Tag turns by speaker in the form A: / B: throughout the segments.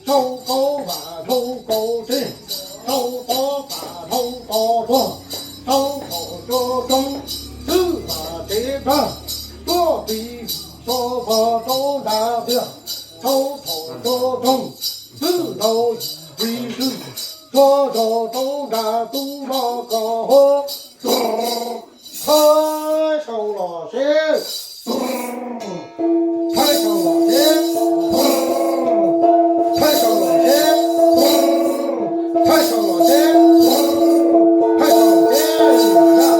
A: 手高把头高正，手高把头高壮，手口着中，四把结账，左比说法周大表，手口着中，四头一事，左手周大都老高河，太上老师。太上老天，太上老天，太上老天，太上老天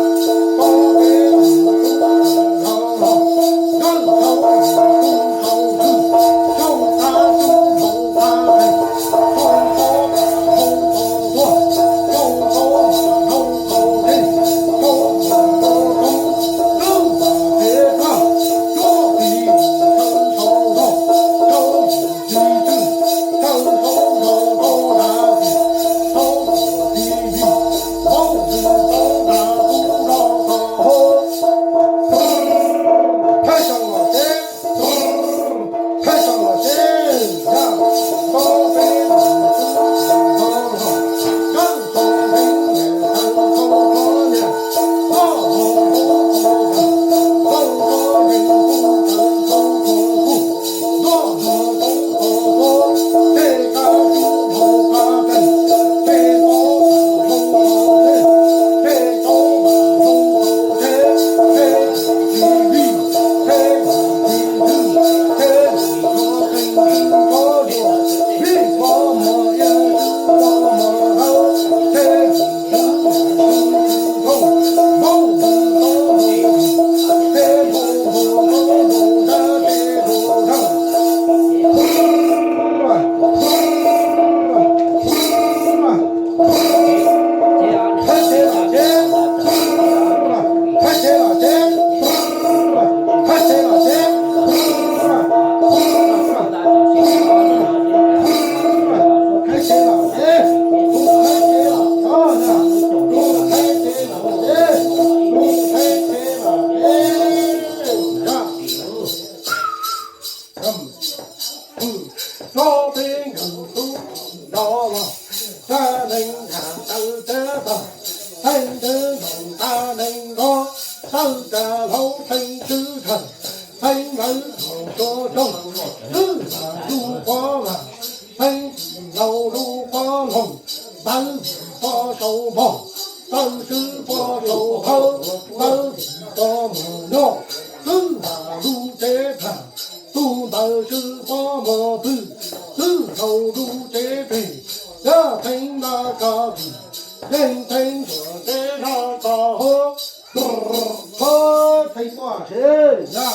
A: 呀！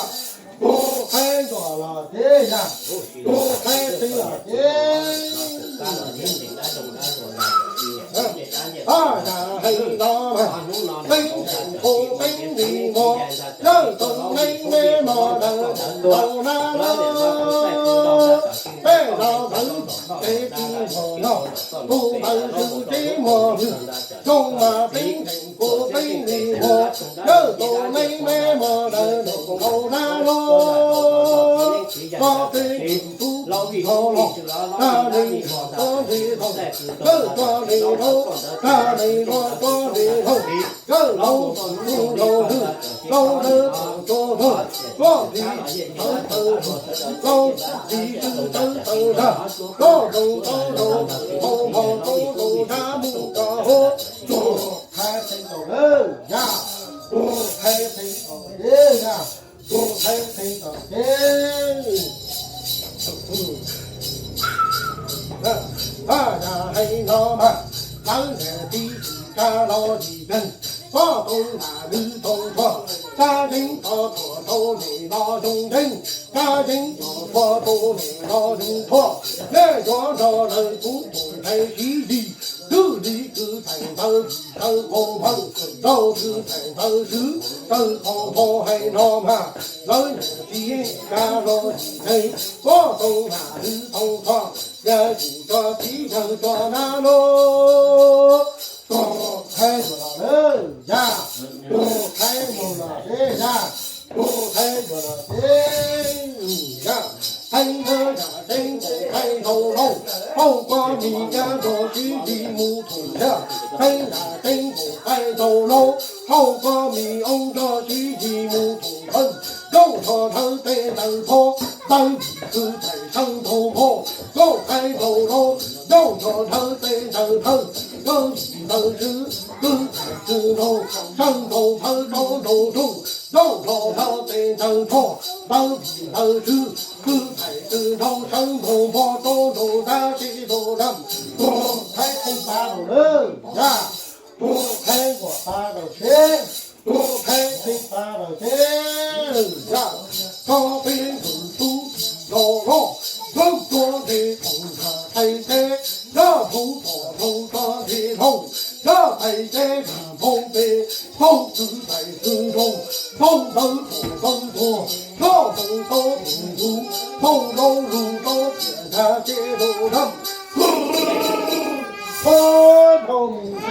A: 高飞长长，让头中头子，中他中头他人，中头头头做，中头头头人，中头头中，六把别上。后瓜米家做须吉木土下，黑呀黑土白走路，后瓜米ông cho须吉木土盆，右侧头对头坡，当地是在上头坡，右开走路，右侧头对头盆，当地都是石头，上头坡走走路，右侧头对头坡，当地都是石头，上头坡走走大西头上，开八路人呀，开过八路圈。开八路圈呀，高边读书落落，更多的同他太太，那土头抓铁桶，那太太是碰杯，碰子在之中，碰头碰多，那碰多平路，碰龙路到天下街头上，八通圈。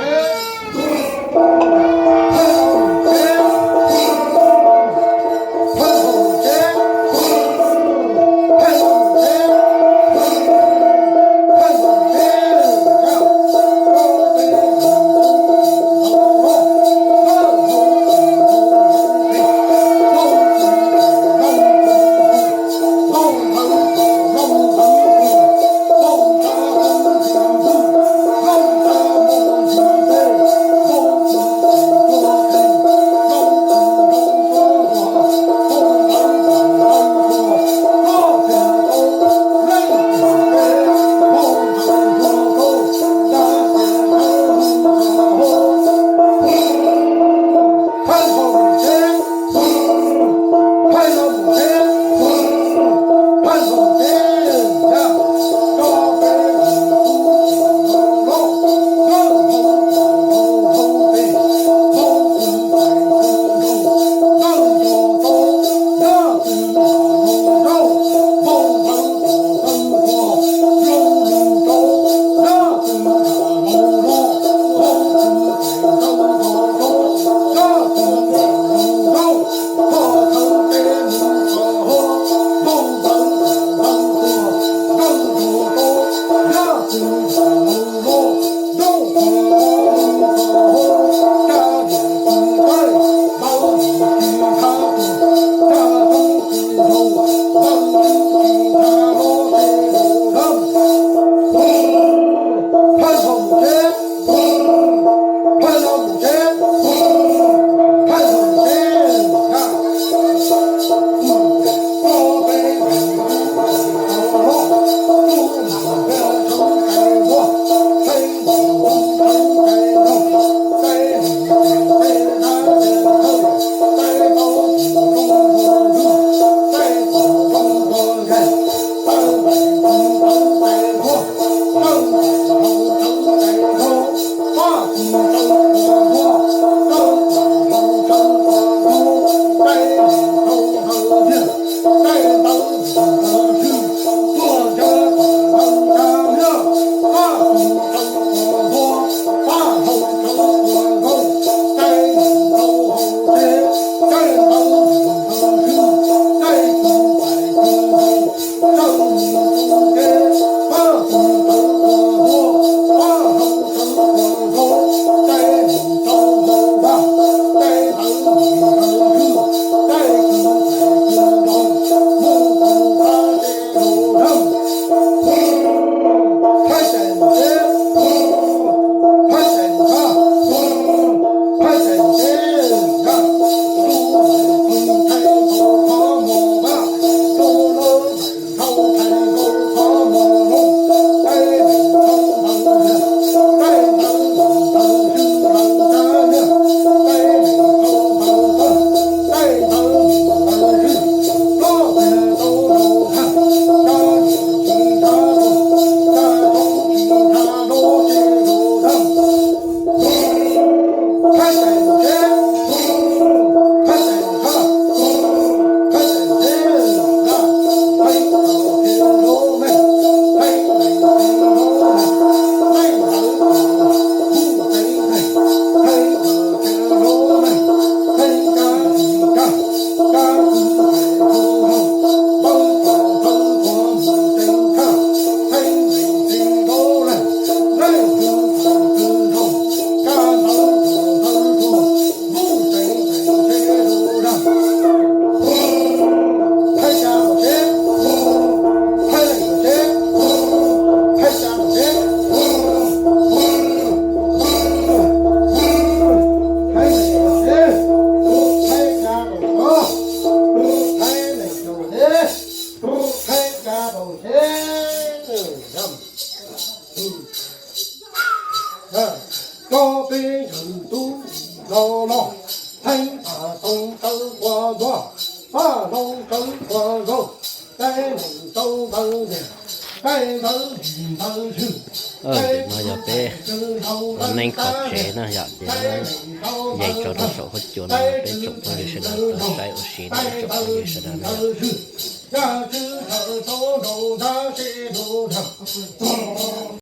B: để nó giờ bé nên khó chế nó giờ để nó dạy cho nó số hết chỗ nó bé chụp nó như thế nào nó sai ở xí nó chụp nó như thế nào
A: ra chữ thở số đầu ra sẽ đồ thở